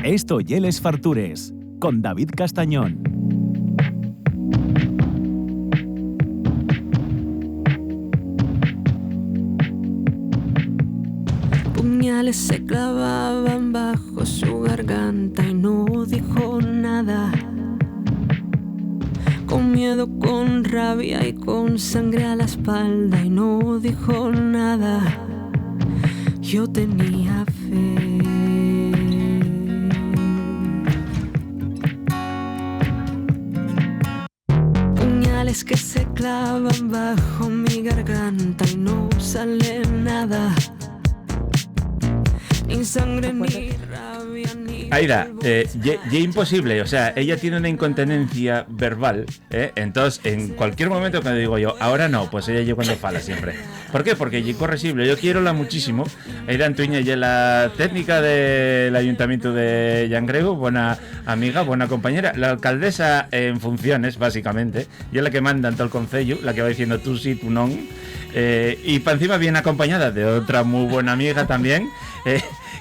Esto y Les Fartures, con David Castañón. Puñales se clavaban bajo su garganta y no dijo nada. Con miedo, con rabia y con sangre a la espalda y no dijo nada. Yo tenía fe. Puñales que se clavan bajo mi garganta y no sale nada. Ni sangre, ni rabia, ni... Aida, ya imposible, o sea, ella tiene una incontinencia verbal, entonces en cualquier momento cuando digo yo, ahora no, pues ella yo cuando fala siempre. ¿Por qué? Porque es incorregible, yo quiero la muchísimo. Aida Antuña y la técnica del Ayuntamiento de Llangrego, buena amiga, buena compañera, la alcaldesa en funciones, básicamente, y es la que manda en todo el concello, la que va diciendo tú sí, tú no. Y para encima viene acompañada de otra muy buena amiga también,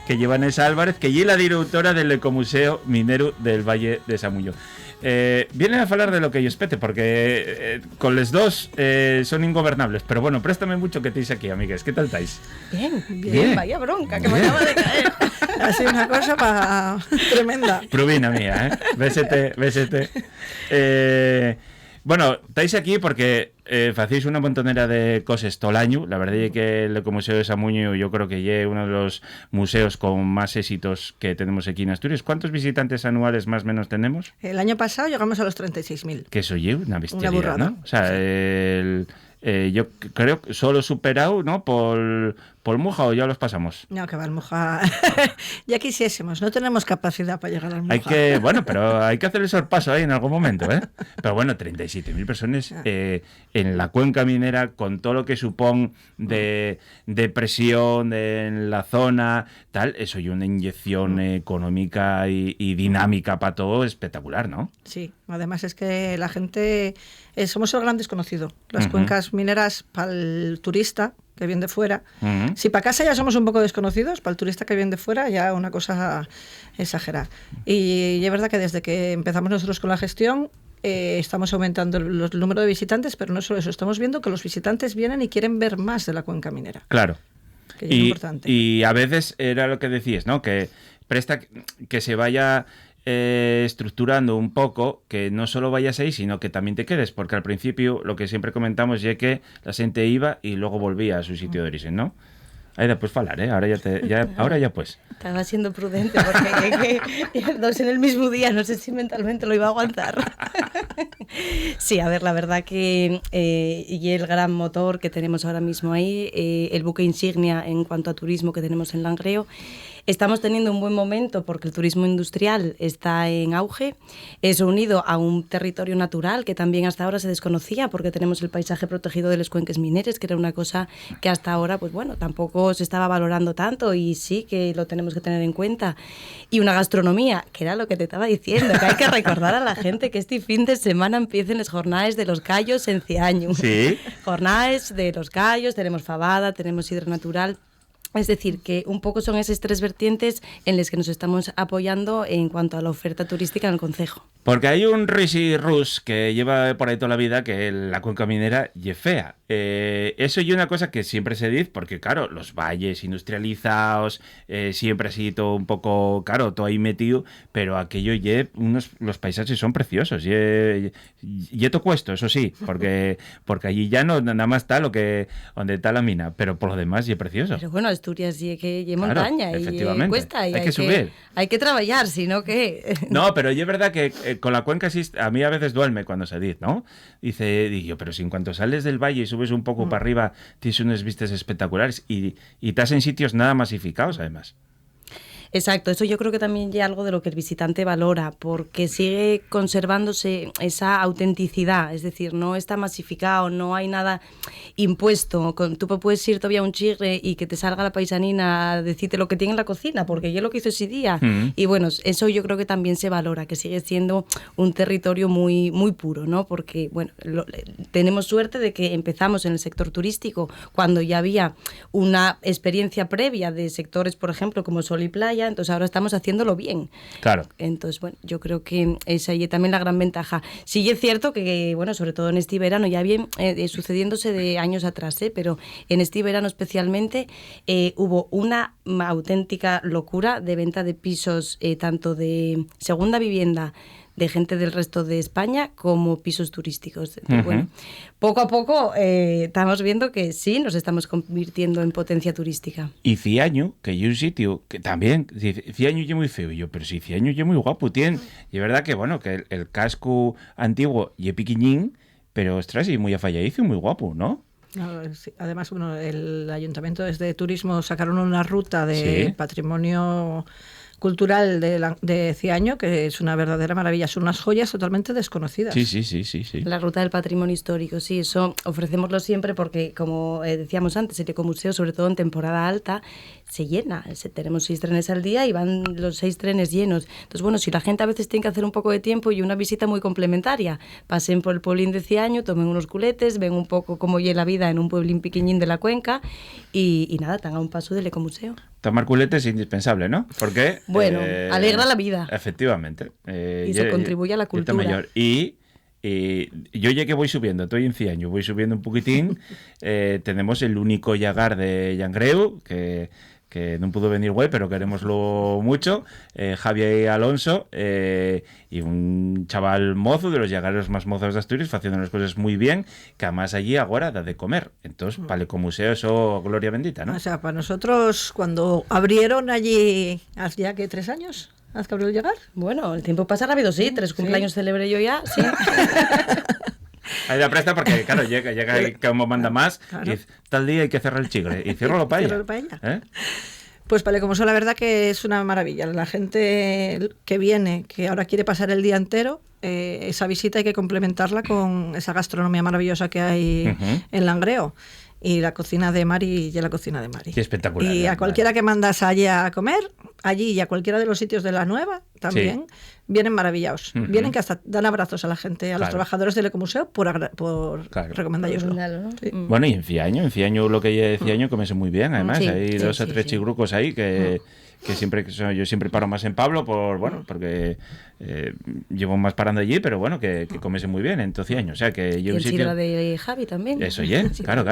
que lleva Vanessa Álvarez, que es la directora del Ecomuseo Minero del Valle de Samullo. Vienen a hablar de lo que yo espete, porque con los dos son ingobernables. Pero bueno, préstame mucho que tenéis aquí, amigues. ¿Qué tal estáis? Bien, vaya bronca que me acaba de caer. Ha sido una cosa tremenda. Pruvina mía, Bésete. Bueno, estáis aquí porque hacéis una montonera de cosas todo el año. La verdad es que el Ecomuseo de Samuño yo creo que es uno de los museos con más éxitos que tenemos aquí en Asturias. ¿Cuántos visitantes anuales más o menos tenemos? El año pasado llegamos a los 36.000. Que eso lleva una bestialidad, una burrada, ¿no? O sea, sí. Yo creo que solo superado, ¿no? Por Muja, ¿o ya los pasamos? No, que va, el Muja. Ya quisiésemos, no tenemos capacidad para llegar al Muja. Pero hay que hacer el sorpaso ahí en algún momento, ¿eh? Pero bueno, 37.000 personas en la cuenca minera, con todo lo que supone de presión en la zona, tal, eso y una inyección económica y dinámica para todo espectacular, ¿no? Sí, además es que la gente, somos el gran desconocido. Las cuencas mineras para el turista que viene de fuera. Si para casa ya somos un poco desconocidos, para el turista que viene de fuera ya una cosa exagerada. Y es verdad que desde que empezamos nosotros con la gestión estamos aumentando el número de visitantes, pero no solo eso, estamos viendo que los visitantes vienen y quieren ver más de la cuenca minera. Claro. Que es importante. Y a veces era lo que decías, ¿no? Que presta que se vaya estructurando un poco, que no solo vayas ahí, sino que también te quedes, porque al principio lo que siempre comentamos es que la gente iba y luego volvía a su sitio de origen, ¿no? Aida, pues falar, ahora ya pues. Estaba siendo prudente porque que dos en el mismo día, no sé si mentalmente lo iba a aguantar. Sí, a ver, la verdad que y el gran motor que tenemos ahora mismo ahí, el buque insignia en cuanto a turismo que tenemos en Langreo. Estamos teniendo un buen momento porque el turismo industrial está en auge. Eso unido a un territorio natural que también hasta ahora se desconocía porque tenemos el paisaje protegido de los cuenques mineres, que era una cosa que hasta ahora, pues bueno, tampoco se estaba valorando tanto y sí que lo tenemos que tener en cuenta. Y una gastronomía, que era lo que te estaba diciendo, que hay que recordar a la gente que este fin de semana empiecen las jornadas de los callos en Ciaño. Sí. Jornadas de los callos, tenemos fabada, tenemos sidra natural. Es decir, que un poco son esas tres vertientes en las que nos estamos apoyando en cuanto a la oferta turística en el concejo. Porque hay un Rishi Rus que lleva por ahí toda la vida que la cuenca minera es fea. Eso y una cosa que siempre se dice, porque claro, los valles industrializados, siempre ha sido un poco, claro, todo ahí metido, pero aquello los paisajes son preciosos. Y todo cuesto, eso sí, porque allí ya no nada más está donde está la mina, pero por lo demás es precioso. Pero bueno, Asturias y montaña y cuesta y hay que subir. Hay que trabajar, sino que... No, pero es verdad que con la cuenca a mí a veces duerme cuando se dice, ¿no? Digo, pero si en cuanto sales del valle y subes un poco para arriba, tienes unas vistas espectaculares y estás en sitios nada masificados, además. Exacto, eso yo creo que también es algo de lo que el visitante valora, porque sigue conservándose esa autenticidad, es decir, no está masificado, no hay nada impuesto. Tú puedes ir todavía a un chigre y que te salga la paisanina a decirte lo que tiene en la cocina, porque yo lo que hizo ese día. Y bueno, eso yo creo que también se valora, que sigue siendo un territorio muy, muy puro, ¿no? Porque, bueno, tenemos suerte de que empezamos en el sector turístico cuando ya había una experiencia previa de sectores, por ejemplo, como Sol y Playa, falla, entonces ahora estamos haciéndolo bien. Claro. Entonces, bueno, yo creo que esa es también la gran ventaja. Sí es cierto que, bueno, sobre todo en este verano, ya bien sucediéndose de años atrás, pero en este verano especialmente hubo una auténtica locura de venta de pisos, tanto de segunda vivienda de gente del resto de España como pisos turísticos. Entonces, bueno, poco a poco estamos viendo que sí, nos estamos convirtiendo en potencia turística. Y Ciaño, que hay un sitio que también, Ciaño es muy feo, pero sí, Ciaño es muy guapo, tiene, y es verdad que, bueno, que el casco antiguo es pequeñín, pero, ostras, y muy afalladizo y muy guapo, ¿no? No, sí. Además, bueno, el Ayuntamiento desde Turismo sacaron una ruta de patrimonio cultural de Ciaño, que es una verdadera maravilla. Son unas joyas totalmente desconocidas. Sí. La ruta del patrimonio histórico, sí, eso ofrecémoslo siempre porque, como decíamos antes, el Ecomuseo, sobre todo en temporada alta, se llena. Tenemos 6 trenes al día y van los 6 trenes llenos. Entonces, bueno, si la gente a veces tiene que hacer un poco de tiempo y una visita muy complementaria, pasen por el pueblín de Ciaño, tomen unos culetes, ven un poco cómo lleva la vida en un pueblín pequeñín de la cuenca y nada, tengan un paso del Ecomuseo. Tomar culetes es indispensable, ¿no? Porque bueno, alegra la vida. Efectivamente. Y se contribuye a la cultura. Mayor. Y yo ya que voy subiendo, estoy en Ciaño, voy subiendo un poquitín, tenemos el único llagar de Llangreu, que no pudo venir güey, pero queremoslo mucho, Javier Alonso, y un chaval mozo, de los llagaros más mozos de Asturias, haciendo las cosas muy bien, que además allí ahora da de comer. Entonces, para el Ecomuseo eso, gloria bendita, ¿no? O sea, para nosotros, cuando abrieron allí, hace ya que 3 años, ¿has que abrió el llegar? Bueno, el tiempo pasa rápido, sí, 3 cumpleaños celebré yo ya, sí. Ahí la presta porque, claro, llega como manda más, claro. Y dice, tal día hay que cerrar el chigre, y cierro la paella. Pues para el Ecomuseo la verdad que es una maravilla. La gente que viene, que ahora quiere pasar el día entero, esa visita hay que complementarla con esa gastronomía maravillosa que hay en Langreo. Y la cocina de Mari y la cocina de Mari. Qué espectacular. Y a cualquiera que mandas allá a comer, allí y a cualquiera de los sitios de la Nueva, también vienen maravillados. Vienen que hasta dan abrazos a la gente, a los trabajadores del Ecomuseo por recomendarlo. Sí. Bueno, y en Ciaño lo que hay de Ciaño comese muy bien, además. Hay 2 o 3 chigrucos ahí que yo siempre paro más en Pablo porque llevo más parando allí, pero bueno, que comese muy bien en Ciaño. O sea, que y el sidra de Javi también. Eso claro.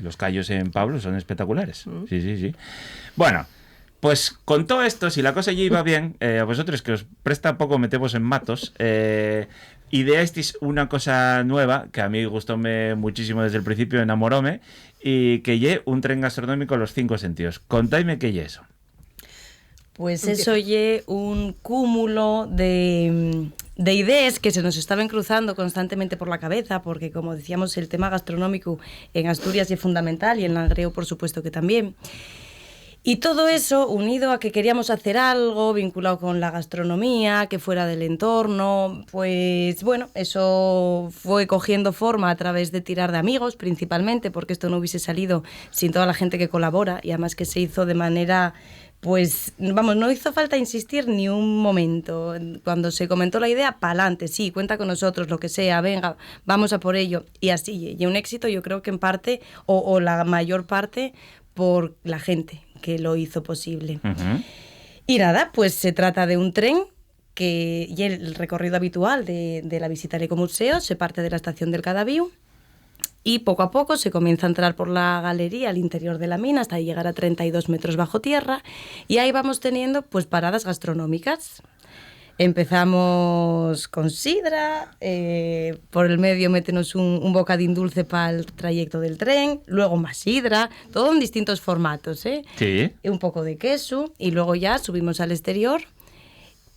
Los callos en Pablo son espectaculares. Sí. Bueno, pues con todo esto, si la cosa ya iba bien, a vosotros que os presta poco metemos en matos, ideasteis una cosa nueva que a mí gustóme muchísimo desde el principio, enamoróme, y que lle un tren gastronómico a los 5 sentidos. Contaime qué lle eso. Pues eso lle un cúmulo de ideas que se nos estaban cruzando constantemente por la cabeza, porque como decíamos, el tema gastronómico en Asturias es fundamental y en Langreo por supuesto que también. Y todo eso unido a que queríamos hacer algo vinculado con la gastronomía, que fuera del entorno, pues bueno, eso fue cogiendo forma a través de tirar de amigos principalmente, porque esto no hubiese salido sin toda la gente que colabora y además que se hizo de manera... Pues, vamos, no hizo falta insistir ni un momento. Cuando se comentó la idea, pa'lante, sí, cuenta con nosotros, lo que sea, venga, vamos a por ello. Y así, y un éxito yo creo que en parte, o la mayor parte, por la gente que lo hizo posible. Y nada, pues se trata de un tren que y el recorrido habitual de la visita al Ecomuseo se parte de la estación del Cadaviu. Y poco a poco se comienza a entrar por la galería al interior de la mina hasta llegar a 32 metros bajo tierra y ahí vamos teniendo pues paradas gastronómicas. Empezamos con sidra, por el medio métenos un bocadín dulce para el trayecto del tren, luego más sidra, todo en distintos formatos, Sí. Un poco de queso y luego ya subimos al exterior.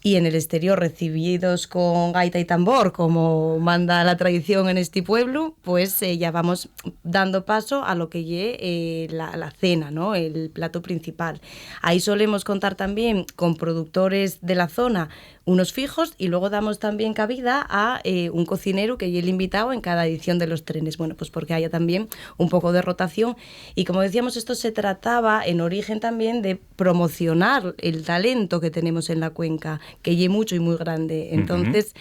Y en el exterior, recibidos con gaita y tambor, como manda la tradición en este pueblo, pues ya vamos dando paso a lo que lle la cena, ¿no? El plato principal. Ahí solemos contar también con productores de la zona, unos fijos, y luego damos también cabida a un cocinero que lle el invitado en cada edición de los trenes. Bueno, pues porque haya también un poco de rotación. Y como decíamos, esto se trataba en origen también de promocionar el talento que tenemos en la cuenca, que lle mucho y muy grande. Entonces,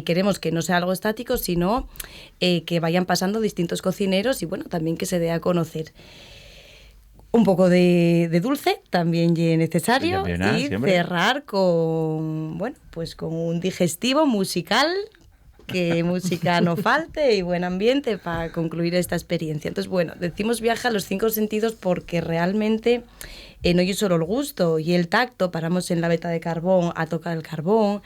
queremos que no sea algo estático, sino que vayan pasando distintos cocineros y, bueno, también que se dé a conocer. Un poco de dulce también es necesario y siempre. cerrar con, bueno, pues con un digestivo musical, que música no falte y buen ambiente para concluir esta experiencia. Entonces, bueno, decimos viaje a los 5 sentidos porque realmente no es solo el gusto y el tacto, paramos en la veta de carbón a tocar el carbón,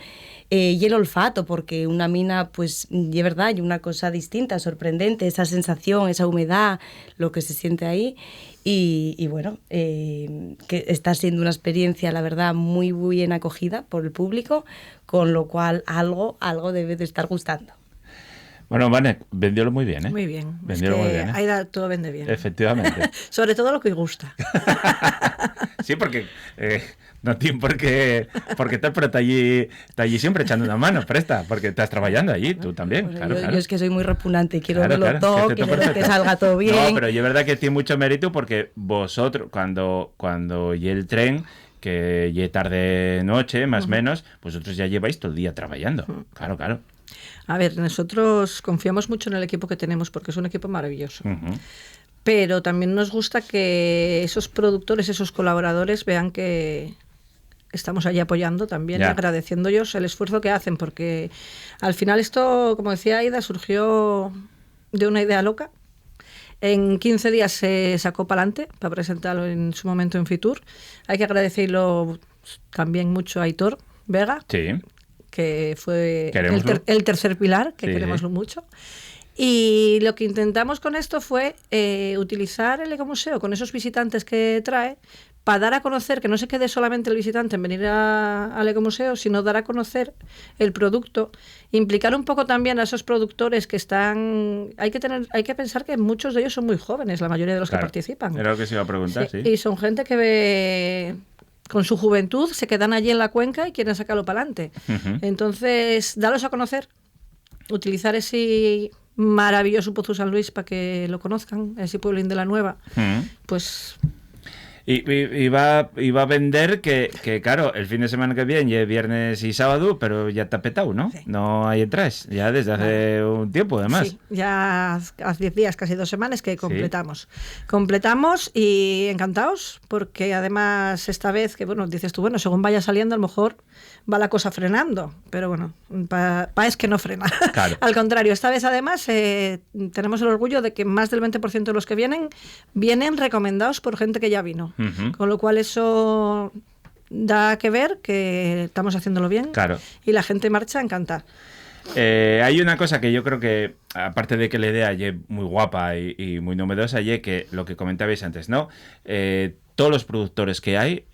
y el olfato, porque una mina, pues, de verdad, hay una cosa distinta, sorprendente, esa sensación, esa humedad, lo que se siente ahí. Y bueno, que está siendo una experiencia, la verdad, muy bien acogida por el público, con lo cual algo debe de estar gustando. Bueno, Vane, vendiólo muy bien, ¿eh? Muy bien. Vendiólo muy bien, ¿eh? Aida todo vende bien. Efectivamente. Sobre todo lo que gusta. Sí, porque no tiene por qué tal, pero está allí siempre echando una mano, presta, porque estás trabajando allí, tú también, Bueno, claro. Yo es que soy muy repugnante, quiero Claro, verlo todo, quiero que salga todo bien. No, pero es verdad que tiene mucho mérito porque vosotros, cuando y el tren, que ya tarde noche, más o menos, vosotros ya lleváis todo el día trabajando. Claro. A ver, nosotros confiamos mucho en el equipo que tenemos porque es un equipo maravilloso. Pero también nos gusta que esos productores, esos colaboradores vean que estamos allí apoyando también y agradeciendo ellos el esfuerzo que hacen, porque al final esto, como decía Aida, surgió de una idea loca. En 15 días se sacó para adelante para presentarlo en su momento en Fitur. Hay que agradecerlo también mucho a Aitor Vega, que fue el tercer pilar, que queremos mucho. Y lo que intentamos con esto fue utilizar el ecomuseo con esos visitantes que trae para dar a conocer, que no se quede solamente el visitante en venir al ecomuseo, sino dar a conocer el producto, implicar un poco también a esos productores que están... Hay que pensar que muchos de ellos son muy jóvenes, la mayoría de los que participan. Era lo que se iba a preguntar, sí. Y son gente que ve... Con su juventud se quedan allí en la cuenca y quieren sacarlo para adelante. Entonces, daros a conocer, utilizar ese maravilloso Pozo San Luis para que lo conozcan, ese pueblín de la Nueva, pues... Y va a vender que, claro, el fin de semana que viene, viernes y sábado, pero ya está petado, ¿no? Sí. No hay entradas, ya desde hace un tiempo, además. Sí, ya hace 10 días, casi 2 semanas que completamos. Completamos y encantados, porque además esta vez, que bueno, dices tú, bueno, según vaya saliendo, a lo mejor va la cosa frenando, pero bueno, es que no frena. Claro. Al contrario, esta vez además tenemos el orgullo de que más del 20% de los que vienen recomendados por gente que ya vino. Con lo cual eso da que ver que estamos haciéndolo bien, y la gente marcha encantada. Hay una cosa que yo creo que, aparte de que la idea es muy guapa y muy novedosa, es que lo que comentabais antes, ¿no? Todos los productores que hay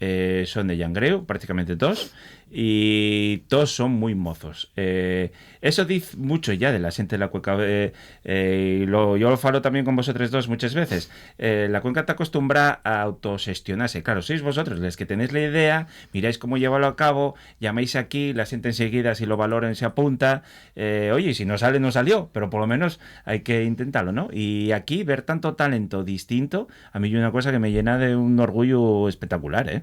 son de Llangreu, prácticamente todos, y todos son muy mozos. Eso dice mucho ya de la gente de la cuenca. Yo lo falo también con vosotros dos muchas veces. La cuenca está acostumbrada a autogestionarse. Claro, sois vosotros los que tenéis la idea, miráis cómo llevarlo a cabo, llamáis aquí, la gente enseguida, si lo valoran, se apunta. Oye, si no sale, no salió, pero por lo menos hay que intentarlo, ¿no? Y aquí ver tanto talento distinto, a mí es una cosa que me llena de un orgullo espectacular, ¿eh?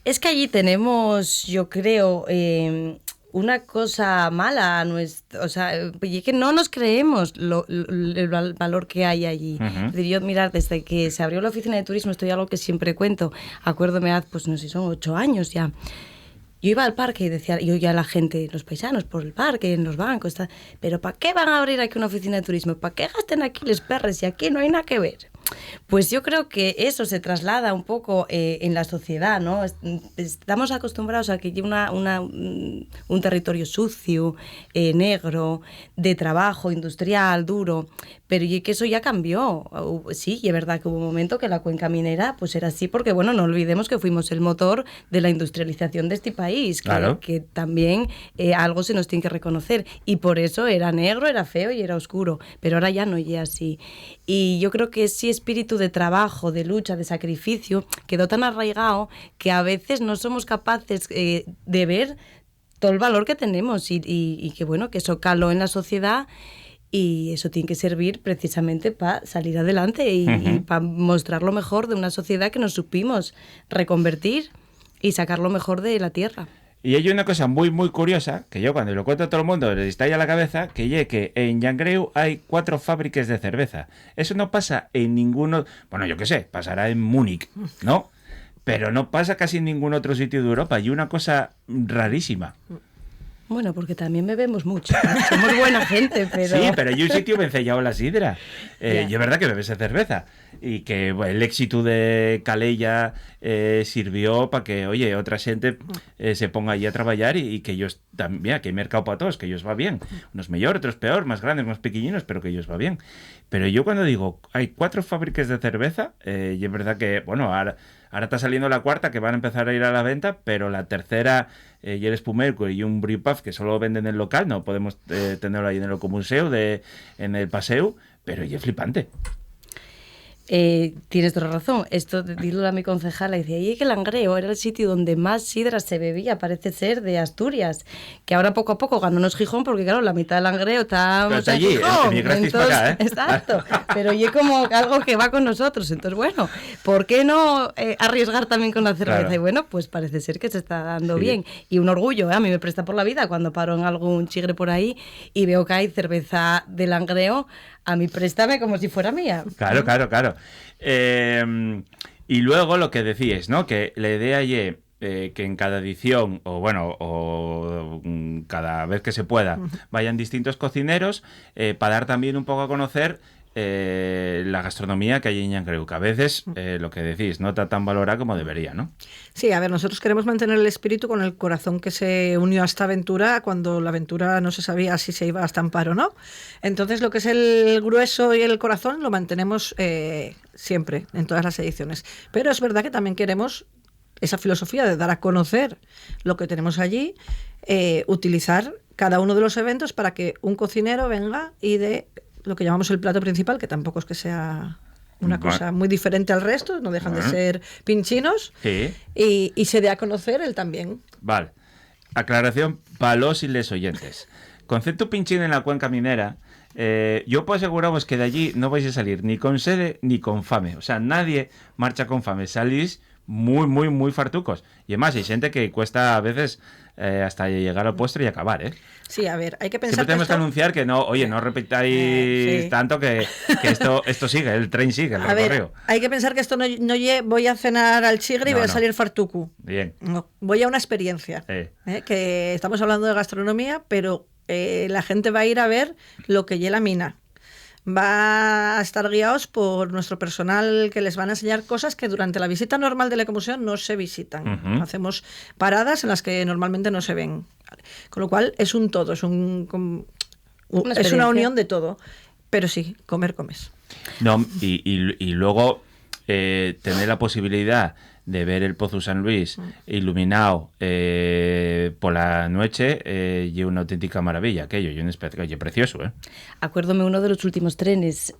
Es que allí tenemos, yo creo, una cosa mala, o sea, es que no nos creemos el valor que hay allí. Es decir, yo, mirar, desde que se abrió la oficina de turismo, esto es algo que siempre cuento, acuérdome, pues no sé, son 8 años ya. Yo iba al parque y decía, yo oía a la gente, los paisanos, por el parque, en los bancos, pero ¿para qué van a abrir aquí una oficina de turismo? ¿Para qué gasten aquí los perres si aquí no hay nada que ver? Pues yo creo que eso se traslada un poco en la sociedad, ¿no? Estamos acostumbrados a que lleve un territorio sucio, negro, de trabajo industrial, duro, pero y que eso ya cambió. Sí, y es verdad que hubo un momento que la cuenca minera pues era así, porque bueno, no olvidemos que fuimos el motor de la industrialización de este país, que también algo se nos tiene que reconocer, y por eso era negro, era feo y era oscuro, pero ahora ya no es así. Y yo creo que ese espíritu de trabajo, de lucha, de sacrificio, quedó tan arraigado que a veces no somos capaces de ver todo el valor que tenemos y que bueno, que eso caló en la sociedad, y eso tiene que servir precisamente para salir adelante y para mostrar lo mejor de una sociedad que nos supimos reconvertir y sacar lo mejor de la tierra. Y hay una cosa muy, muy curiosa, que yo cuando lo cuento a todo el mundo les estalla la cabeza, que en Llangreu hay 4 fábricas de cerveza. Eso no pasa en ninguno... Bueno, yo qué sé, pasará en Múnich, ¿no? Pero no pasa casi en ningún otro sitio de Europa. Y una cosa rarísima. Bueno, porque también bebemos mucho. Somos buena gente, pero... Sí, pero hay un sitio vencellado la sidra. Y es verdad que bebes cerveza. Y que bueno, el éxito de Calella sirvió para que, oye, otra gente se ponga allí a trabajar y que ellos también, que hay mercado para todos, que ellos va bien. Unos mejor, otros peor, más grandes, más pequeñinos, pero que ellos va bien. Pero yo cuando digo, hay 4 fábricas de cerveza, y es verdad que, bueno, ahora está saliendo la 4ª, que van a empezar a ir a la venta, pero la tercera, y el Espumero y un Brewpub, que solo venden en el local, no podemos tenerlo ahí en el Ecomuseo, en el paseo, pero ya es flipante. Tienes toda razón. Esto, dilo a mi concejala, decía, y que Langreo era el sitio donde más sidra se bebía, parece ser, de Asturias. Que ahora poco a poco ganó no es Gijón, porque claro, la mitad de Langreo está allí, Gijón. Entonces, para acá, ¿eh? Exacto. Pero y es como algo que va con nosotros. Entonces, bueno, ¿por qué no arriesgar también con la cerveza? Claro. Y bueno, pues parece ser que se está dando bien. Y un orgullo, a mí me presta por la vida cuando paro en algún chigre por ahí y veo que hay cerveza de Langreo. A mí préstame como si fuera mía. Claro. Y luego lo que decíais, ¿no? Que la idea es que en cada edición, o cada vez que se pueda, vayan distintos cocineros para dar también un poco a conocer la gastronomía que hay en Llangreu, que a veces, lo que decís, no está tan valorada como debería, ¿no? Sí, a ver, nosotros queremos mantener el espíritu con el corazón que se unió a esta aventura cuando la aventura no se sabía si se iba a estampar o no. Entonces, lo que es el grueso y el corazón lo mantenemos siempre, en todas las ediciones. Pero es verdad que también queremos esa filosofía de dar a conocer lo que tenemos allí, utilizar cada uno de los eventos para que un cocinero venga y dé lo que llamamos el plato principal, que tampoco es que sea una cosa muy diferente al resto, no dejan de ser pinchinos, Sí. y se dé a conocer él también. Vale. Aclaración para los y les oyentes. Concepto pinchín en la cuenca minera, yo puedo aseguraros que de allí no vais a salir ni con sede ni con fame. O sea, nadie marcha con fame. Salís muy, muy, muy fartucos. Y además hay gente que cuesta a veces hasta llegar al postre y acabar, ¿eh? Sí, a ver, hay que pensar Siempre tenemos que esto... anunciar que no, oye, no repitáis sí. tanto que esto sigue, el tren sigue, el A ver, recorrido. hay que pensar que esto no voy a cenar al chigre y voy a salir fartucu. Bien. No, voy a una experiencia. Que estamos hablando de gastronomía, pero la gente va a ir a ver lo que lleva la mina. Va a estar guiados por nuestro personal que les van a enseñar cosas que durante la visita normal del Ecomuseo no se visitan. Uh-huh. Hacemos paradas en las que normalmente no se ven. Con lo cual es un todo, es una unión de todo. Pero sí, comes. No, y luego tener la posibilidad de ver el Pozo San Luis iluminado por la noche y una auténtica maravilla aquello, y un espectáculo precioso, ¿eh? Acuérdome uno de los últimos trenes,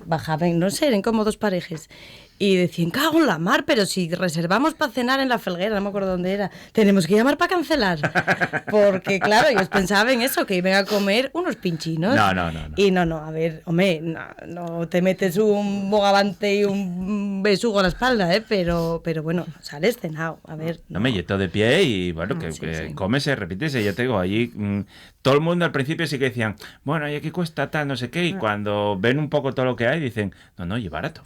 bajaban, no sé, eran como 2 parejas, y decían, cago en la mar, pero si reservamos para cenar en la Felguera, no me acuerdo dónde era, tenemos que llamar para cancelar. Porque, claro, ellos pensaban eso, que iban a comer unos pinchinos. No. Y no, a ver, hombre, no te metes un bogavante y un besugo a la espalda, pero bueno, sales cenado, a ver. No me yeto de pie y, bueno, Sí. comes, repites, ya te digo, allí todo el mundo al principio sí que decían, bueno, y aquí cuesta tal, no sé qué, y cuando ven un poco todo lo que hay, dicen, no, y barato.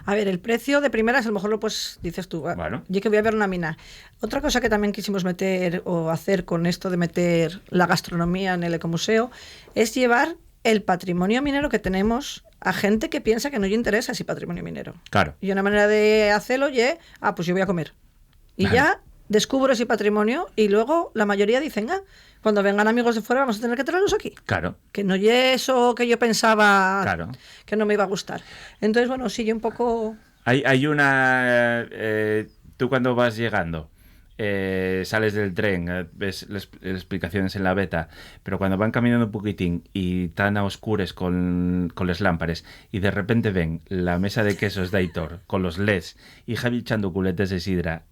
A ver, el precio de primeras a lo mejor lo pues dices tú, Bueno. yo que voy a ver una mina. Otra cosa que también quisimos meter o hacer con esto de meter la gastronomía en el Ecomuseo es llevar el patrimonio minero que tenemos a gente que piensa que no le interesa ese patrimonio minero. Claro. Y una manera de hacerlo pues yo voy a comer. Y Vale. ya descubro ese patrimonio y luego la mayoría dicen, cuando vengan amigos de fuera vamos a tener que traerlos aquí. Claro. Que no es eso que yo pensaba Claro. que no me iba a gustar. Entonces, bueno, sí, yo un poco... Hay una... tú cuando vas llegando, sales del tren, ves las explicaciones en la beta, pero cuando van caminando un poquitín y tan a oscures con las lámparas y de repente ven la mesa de quesos de Aitor con los LEDs y Javi echando culetes de sidra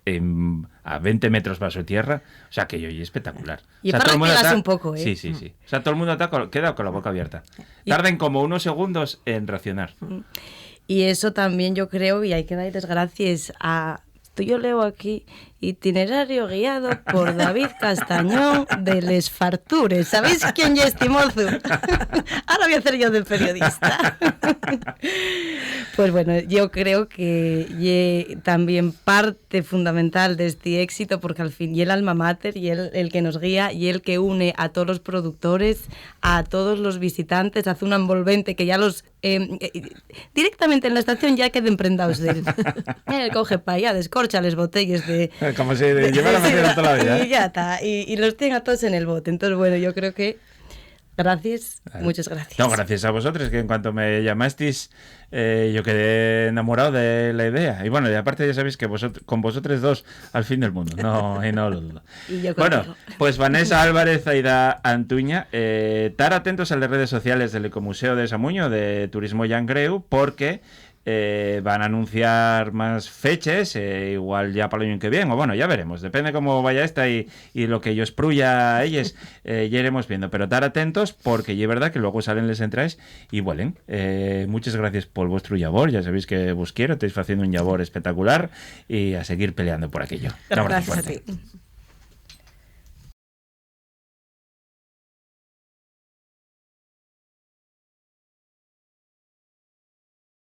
a 20 metros bajo tierra, o sea, que yo y espectacular. Y o sea, para todo el mundo pegarse está... un poco, ¿eh? Sí. O sea, todo el mundo queda con la boca abierta. Tarden como unos segundos en reaccionar. Y eso también yo creo, y hay que dar las gracias a Yo leo aquí itinerario guiado por David Castañón de Les Fartures. ¿Sabéis quién es este mozo? Ahora voy a hacer yo de periodista. Pues bueno, yo creo que también parte fundamental de este éxito, porque al fin y el alma mater y el que nos guía y el que une a todos los productores, a todos los visitantes, hace un envolvente que ya los directamente en la estación ya queden prendados de él. Él coge para allá, descorcha las botellas de... Como si llevara metido toda la vida. Y ya está, y los tiene a todos en el bote. Entonces, bueno, yo creo que... Gracias, muchas gracias. No, gracias a vosotros, que en cuanto me llamasteis, yo quedé enamorado de la idea. Y bueno, y aparte ya sabéis que con vosotros dos, al fin del mundo. No, y no lo dudo. Y yo bueno, contigo. pues Vanessa Álvarez, Aida Antuña, estar atentos a las redes sociales del Ecomuseo de Samuño, de Turismo Llangreu, porque... van a anunciar más fechas, igual ya para el año que viene, o bueno, ya veremos, depende cómo vaya esta y lo que yo espruya a ellos, ya iremos viendo, pero estar atentos porque ya es verdad que luego salen les entradas y vuelen. Muchas gracias por vuestro labor, ya sabéis que vos quiero, estáis haciendo un labor espectacular y a seguir peleando por aquello. Gracias a ti.